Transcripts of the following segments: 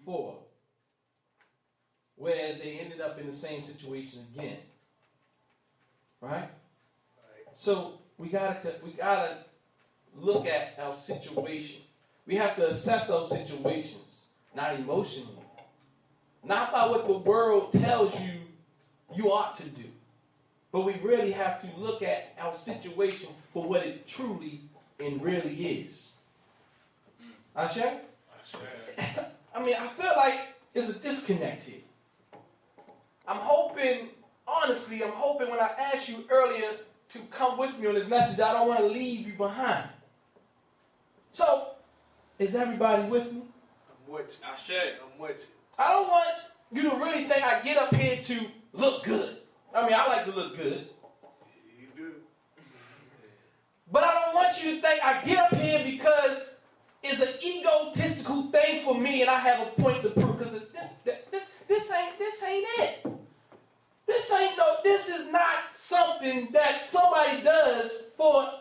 before, whereas they ended up in the same situation again. Right? So we gotta look at our situation. We have to assess our situations, not emotionally, not by what the world tells you you ought to do, but we really have to look at our situation for what it truly and really is. Ashe? I mean, I feel like there's a disconnect here. Honestly, I'm hoping when I asked you earlier to come with me on this message, I don't want to leave you behind. So, is everybody with me? I'm with you. I'm with you. I don't want you to really think I get up here to look good. I mean, I like to look good. You do. But I don't want you to think I get up here because it's an egotistical thing for me and I have a point to prove. Because this ain't it. This is not something that somebody does for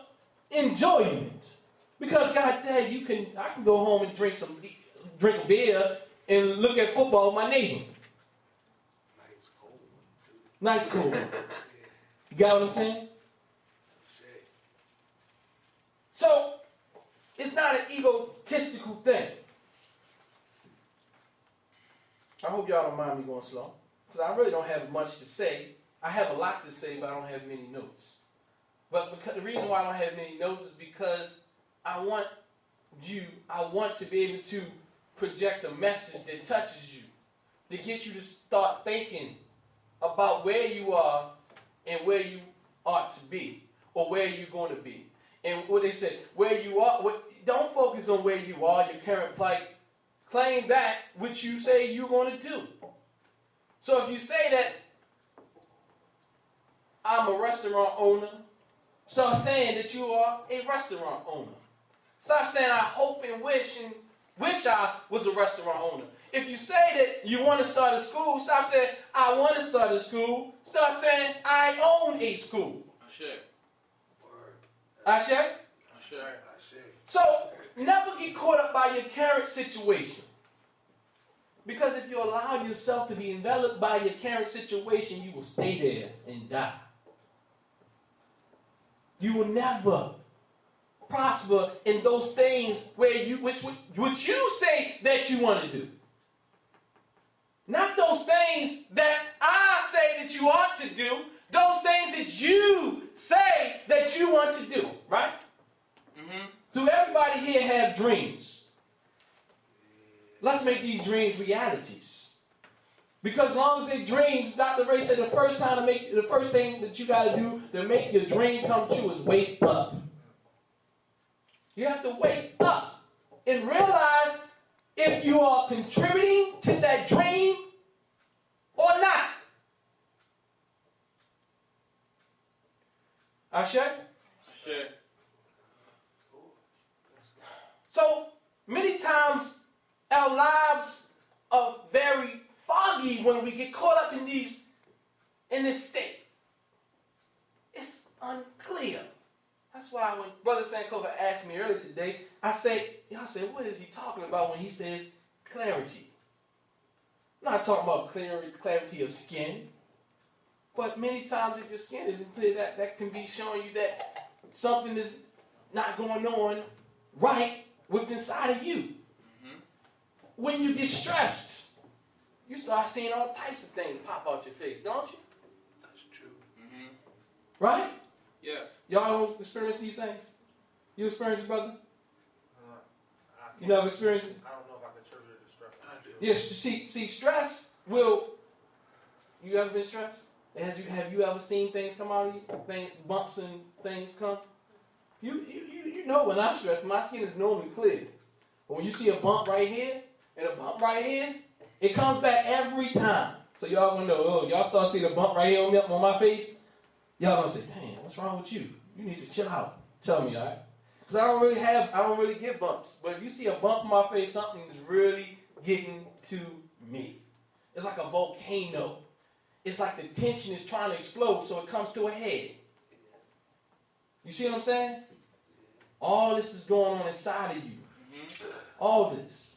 enjoyment. Because goddamn, I can go home and drink a beer and look at football with my neighbor. Nice cold. You got what I'm saying? So, it's not an egotistical thing. I hope y'all don't mind me going slow. Because I really don't have much to say. I have a lot to say, but I don't have many notes. But the reason why I don't have many notes is because I want to be able to project a message that touches you. To get you to start thinking about where you are and where you ought to be. Or where you're going to be. And what they say, where you are, don't focus on where you are, your current plight. Claim that which you say you're going to do. So if you say that I'm a restaurant owner, start saying that you are a restaurant owner. Stop saying I hope and wish I was a restaurant owner. If you say that you want to start a school, stop saying I want to start a school. Start saying I own a school. Ashe. Ashe? Ashe. So never get caught up by your current situation. Because if you allow yourself to be enveloped by your current situation, you will stay there and die. You will never prosper in those things which you say that you want to do. Not those things that I say that you ought to do. Those things that you say that you want to do. Right? Mm-hmm. Do everybody here have dreams? Let's make these dreams realities. Because as long as they're dreams, Dr. Ray said the first thing that you got to do to make your dream come true is wake up. You have to wake up and realize if you are contributing to that dream or not. Ashe? Ashe. So many times our lives are very foggy when we get caught up in this state. It's unclear. That's why when Brother Sankofa asked me earlier today, I said, what is he talking about when he says clarity? I'm not talking about clarity of skin. But many times if your skin isn't clear, that can be showing you that something is not going on right within inside of you. Mm-hmm. When you get stressed, you start seeing all types of things pop out your face, don't you? That's true. Mm-hmm. Right? Yes. Y'all don't experience these things? You experience it, brother? You never experienced it? I don't know if I contributed to stress. I do. Yes, see, stress will... You ever been stressed? Have you ever seen things come out of you? Bumps and things come? You know when I'm stressed, my skin is normally clear. But when you see a bump right here and a bump right here, it comes back every time. So y'all gonna know, y'all start seeing a bump right here on my face, y'all gonna say, dang, what's wrong with you? You need to chill out. Tell me, all right? Because I don't really get bumps. But if you see a bump on my face, something is really getting to me. It's like a volcano. It's like the tension is trying to explode, so it comes to a head. You see what I'm saying? All this is going on inside of you. Mm-hmm. All this.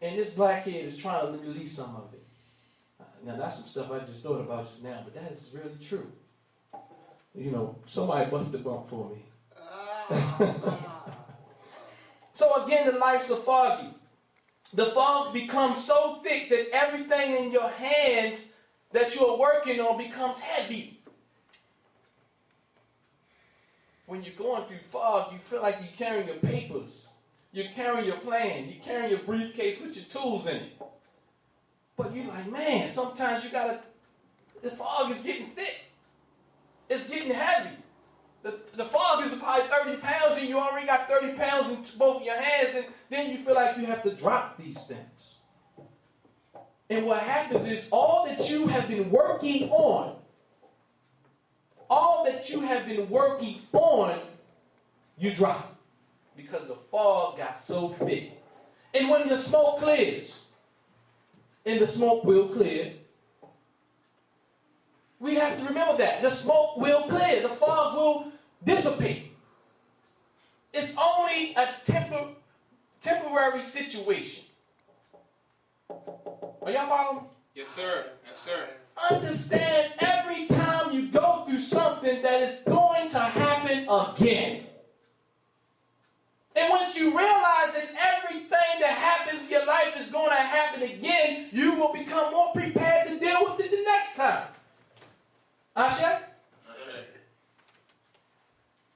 And this blackhead is trying to release some of it. Now, that's some stuff I just thought about just now, but that is really true. You know, somebody bust a bump for me. So again, the lights are foggy. The fog becomes so thick that everything in your hands that you're working on becomes heavy. When you're going through fog, you feel like you're carrying your papers. You're carrying your plan. You're carrying your briefcase with your tools in it. But you're like, man, sometimes you gotta, the fog is getting thick. It's getting heavy. The fog is probably 30 pounds and you already got 30 pounds in both of your hands, and then you feel like you have to drop these things. And what happens is all that you have been working on, you drop. Because the fog got so thick. And when the smoke clears, and the smoke will clear, we have to remember that. The smoke will clear. The fog will dissipate. It's only a temporary situation. Are y'all following me? Yes, sir. Yes, sir. Understand, every time you go through something, that is going to happen again. And once you realize that everything that happens in your life is going to happen again, you will become more prepared to deal with it the next time. Asha?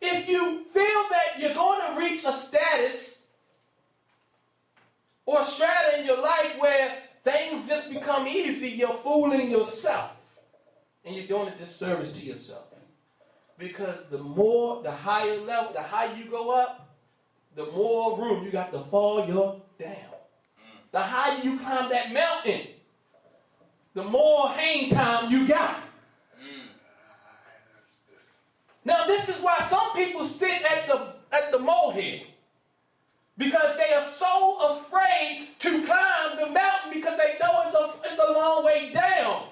If you feel that you're going to reach a status or a strata in your life where things just become easy, you're fooling yourself. And you're doing a disservice to yourself. Because the higher level, the higher you go up, the more room you got to fall down. The higher you climb that mountain, the more hang time you got. Now, this is why some people sit at the molehead. Because they are so afraid to climb the mountain because they know it's a long way down.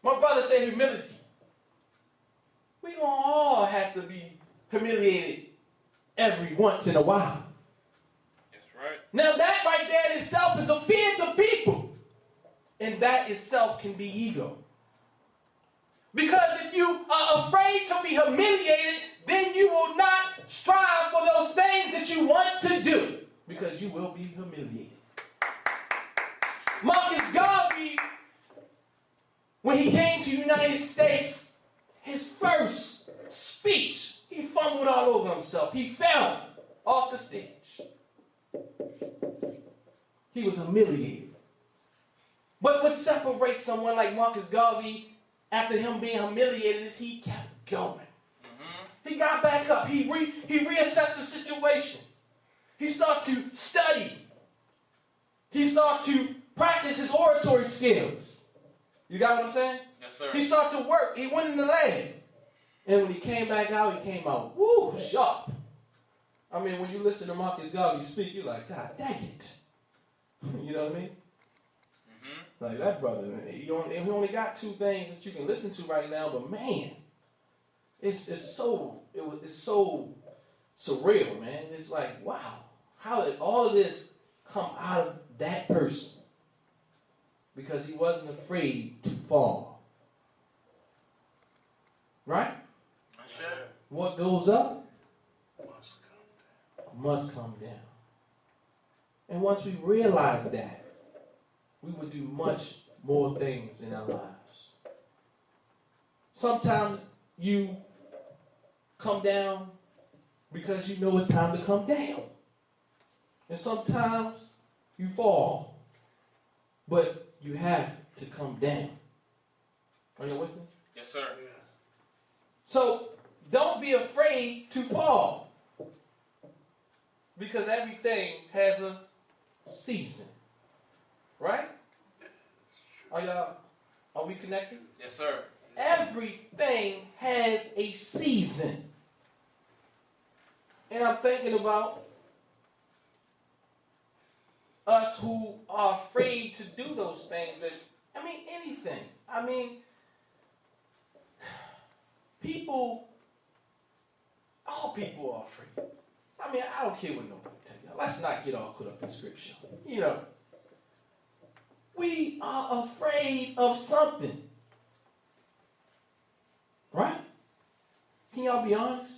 My brother said humility. We don't all have to be humiliated every once in a while. That's right. Now that right there in itself is a fear to people. And that itself can be ego. Because if you are afraid to be humiliated, then you will not strive for those things that you want to do. Because you will be humiliated. Marcus Garvey, when he came to the United States, his first speech, he fumbled all over himself. He fell off the stage. He was humiliated. But what separates someone like Marcus Garvey after him being humiliated is he kept going. He got back up. He reassessed the situation. He started to study. He started to practice his oratory skills. You got what I'm saying? Yes, sir. He started to work. He went in the lab. And when he came back out, he came out, woo, sharp. I mean, when you listen to Marcus Garvey speak, you're like, God dang it. You know what I mean? Like that brother, he only got two things that you can listen to right now, but man, it's so surreal, man. It's like, wow, how did all of this come out of that person? Because he wasn't afraid to fall. Right? Sure. What goes up Must come down. must come down. And once we realize that, we will do much more things in our lives. Sometimes you come down because you know it's time to come down. And sometimes you fall, but you have to come down. Are you with me? Yes, sir. Yeah. So don't be afraid to fall. Because everything has a season. Right? Are we connected? Yes, sir. Everything has a season. And I'm thinking about us who are afraid to do those things. But, I mean, anything. I mean, all people are afraid. I mean, I don't care what nobody tell you. Let's not get all caught up in scripture. You know, we are afraid of something. Right? Can y'all be honest?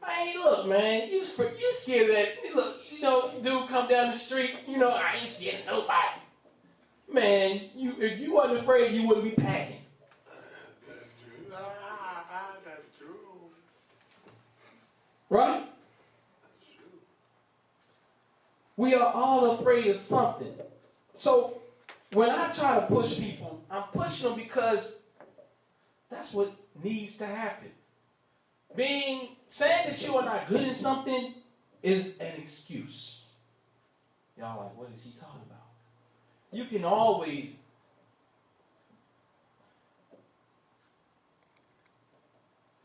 Hey, look, man, you scared of that. Look, you know, dude come down the street, you know, I ain't scared of nobody. Man, if you wasn't afraid, you wouldn't be packing. That's true. That's true. Right? That's true. We are all afraid of something. So when I try to push people, I'm pushing them because that's what needs to happen. Saying that you are not good in something is an excuse. Y'all like, what is he talking about? You can always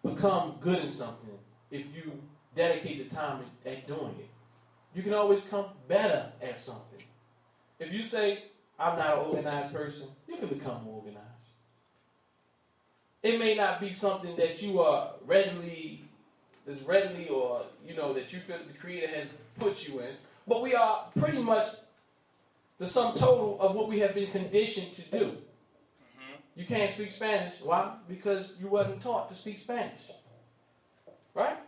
become good in something if you dedicate the time at doing it. You can always come better at something. If you say, I'm not an organized person, you can become organized. It may not be something that you are readily or, you know, that you feel the Creator has put you in. But we are pretty much the sum total of what we have been conditioned to do. Mm-hmm. You can't speak Spanish. Why? Because you wasn't taught to speak Spanish. Right?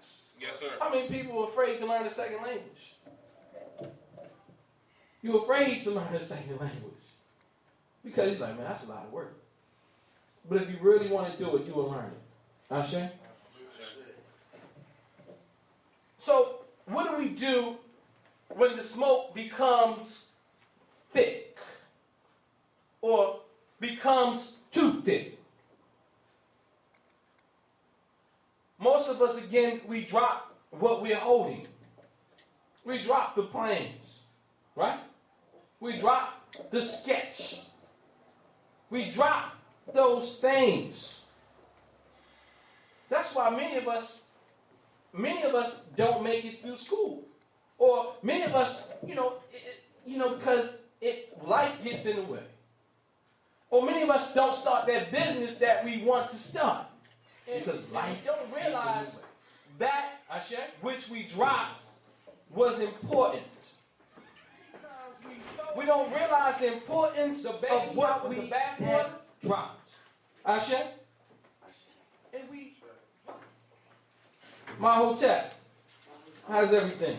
Yes, sir. How many people are afraid to learn a second language? You're afraid to learn a second language. Because you're like, man, that's a lot of work. But if you really want to do it, you will learn it. Ashe? So, what do we do when the smoke becomes thick? Or becomes too thick? Most of us, again, we drop what we're holding. We drop the plans. Right? We drop the sketch. We drop those things. That's why many of us don't make it through school, or many of us, because life gets in the way, or many of us don't start that business that we want to start because life don't realize that which we dropped was important. We don't realize the importance of what we had dropped. Ashe? And we... My hotel. How's everything?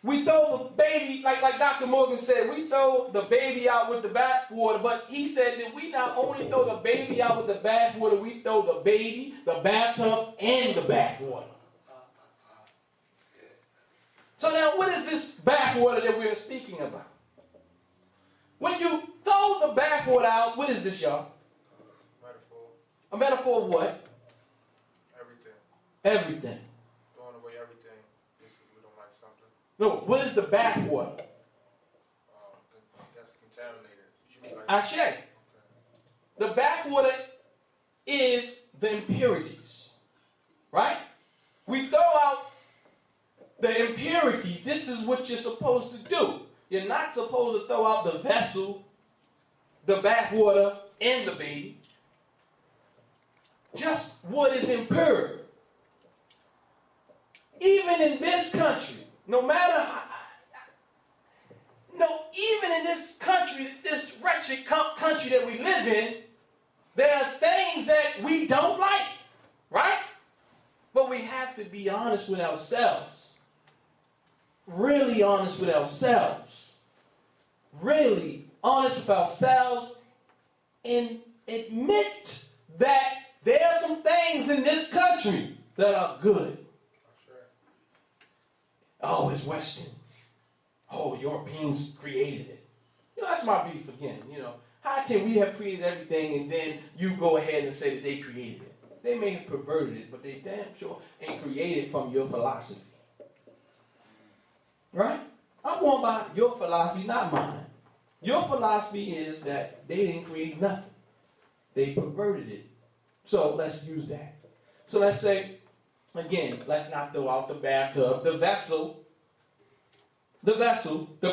We throw the baby, like Dr. Morgan said, we throw the baby out with the bathwater, but he said that we not only throw the baby out with the bathwater, we throw the baby, the bathtub, and the bathwater. So now, what is this bathwater that we're speaking about? When you throw the bathwater out, what is this, y'all? Metaphor. A metaphor of what? Everything. Everything. Throwing away everything just because we don't like something. No, what is the bathwater? That's contaminated. Ashe. Okay. The bathwater is the impurities. Right? We throw out the impurities. This is what you're supposed to do. You're not supposed to throw out the vessel, the bathwater, and the baby. Just what is impure. Even in this country, even in this country, this wretched country that we live in, there are things that we don't like, right? But we have to be honest with ourselves. Really honest with ourselves. Really honest with ourselves and admit that there are some things in this country that are good. Oh, it's Western. Oh, Europeans created it. That's my beef again. How can we have created everything and then you go ahead and say that they created it? They may have perverted it, but they damn sure ain't created from your philosophy. Right? I'm going by your philosophy, not mine. Your philosophy is that they didn't create nothing. They perverted it. So let's use that. So let's say, again, let's not throw out the bathtub, the vessel, the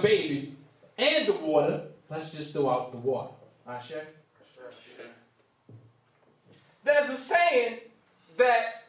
baby, and the water. Let's just throw out the water. Ashe? Ashe. There's a saying that